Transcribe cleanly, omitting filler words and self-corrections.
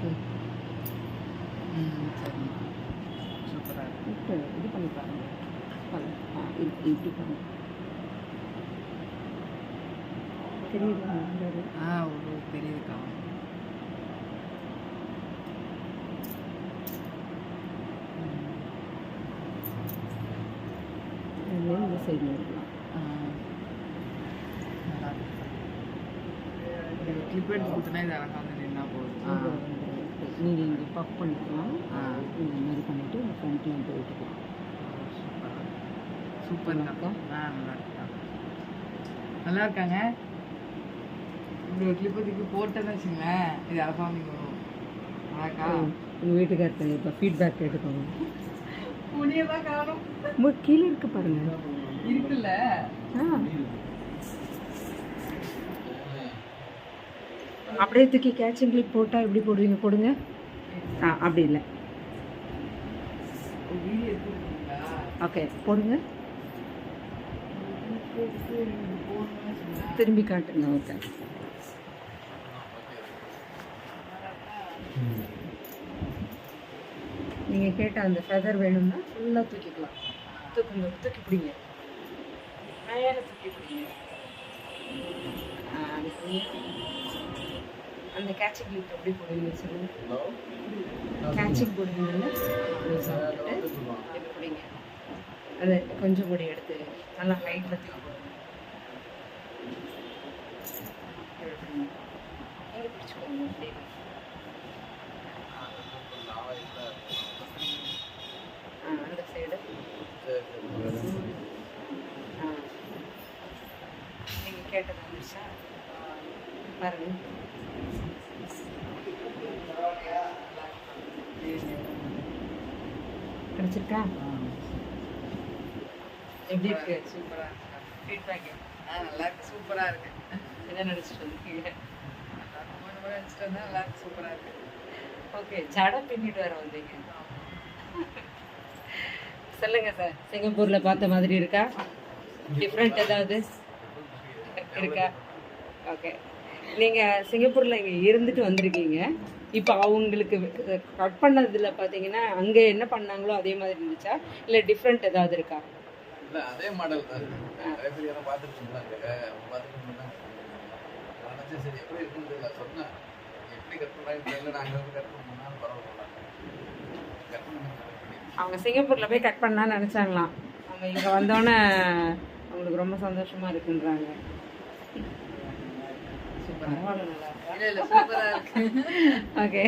இருக்கு. சரி, சூப்பராக இருக்கு. இப்போ இது பண்ணி பாருங்க. இப்படி பாருங்க. தெரியுதா? ஒரு தெரியுதுக்கா. இந்த சைடு இருக்கலாம். நல்லா இருக்கு. கிளிப் எடுத்து கொடுத்தனா இது அழகாக வந்து நின்னா போதும். நீங்கள் இங்கே பஃப் பண்ணிக்கலாம். இந்த மாதிரி பண்ணிவிட்டு இந்த ஃப்ரண்ட்லையும் போயிட்டுக்கலாம். சூப்பர்க்கா. நல்லா இருக்கா. நல்லா இருக்காங்க. இப்படி ஒரு கிளிப்பு தூக்கி போட்டேன்னு வச்சுங்களேன், இது அழகாக நீங்கள் அழகா. உங்கள் வீட்டுக்கார்ட்ட இப்போ ஃபீட்பேக் எடுக்கணும். முடியதான் காணும். கீழே இருக்கு பாருங்க. இருக்குல்ல. அப்படியே தூக்கி கேட்சிங் கிளிப் போட்டால் எப்படி போடுவீங்க? போடுங்க. அப்படி இல்லை. ஓகே போடுங்க. திரும்பி காட்டுங்க. ஓகே. நீங்கள் கேட்ட அந்த ஃபெதர் வேணும்னா ஃபுல்லாக தூக்கிக்கலாம். தூக்குங்க. தூக்கி பிடிங்க. மேலே தூக்கி பிடிங்க. அந்த கேட்சிங் கிளிப் எப்படி போடுவீங்க சொல்லுங்க. கேட்சிங் போடுவீங்கல்ல, எப்படி பிடிங்க. அதை கொஞ்சம் கூட எடுத்து நல்லா ஹைட்டில் தூக்கி போடுங்க. எங்கே பிடிச்சிக்கோங்க. அப்படி அந்த சைடு நீங்கள் கேட்டது வந்துருச்சா பாருங்க. கிடைச்சிருக்கா? எப்படி இருக்கு? சூப்பராக இருக்கு. ஃபீட்பேக் நல்லா இருக்கு. சூப்பராக இருக்கு. என்ன நினச்சிட்டு வந்திருக்கீங்க? நினச்சிட்டு வந்தா நல்லா இருக்கு. சூப்பராக இருக்கு. ஓகே. ஜடை பின்னிட்டு வர வந்தீங்க. சொல்லுங்க சார், சிங்கப்பூரில் பார்த்த மாதிரி இருக்கா? டிஃப்ரெண்ட் ஏதாவது இருக்கா? ஓகே. நீங்கள் சிங்கப்பூரில் இங்கே இருந்துட்டு வந்திருக்கீங்க. இப்போ அவங்களுக்கு கட் பண்ணதில் பார்த்தீங்கன்னா அங்கே என்ன பண்ணாங்களோ அதே மாதிரி இருந்துச்சா, இல்லை டிஃப்ரெண்ட் ஏதாவது இருக்கா? இல்லை, அதே மாடல் தான் இருக்குது. நிறைய பேர் யாரும் பார்த்துட்டு இருந்தாங்க. பார்த்துட்டு இருந்தாங்க. நினச்சேன் சரி எப்படி இருக்குன்னு தெரியல. சொன்னேன் எப்படி கட் பண்ணுறாங்க தெரியல. நாங்கள் வந்து கட் பண்ணோம்னாலும் பரவாயில்ல. கட் பண்ணி அவங்க சிங்கப்பூரில் போய் கட் பண்ணலான்னு நினச்சாங்களாம். அவங்க இங்கே வந்தோடனே அவங்களுக்கு ரொம்ப சந்தோஷமாக இருக்குன்றாங்க. பரவாயில்ல, நல்லா இருக்கா? இல்லை சூப்பராக இருக்கு. ஓகே.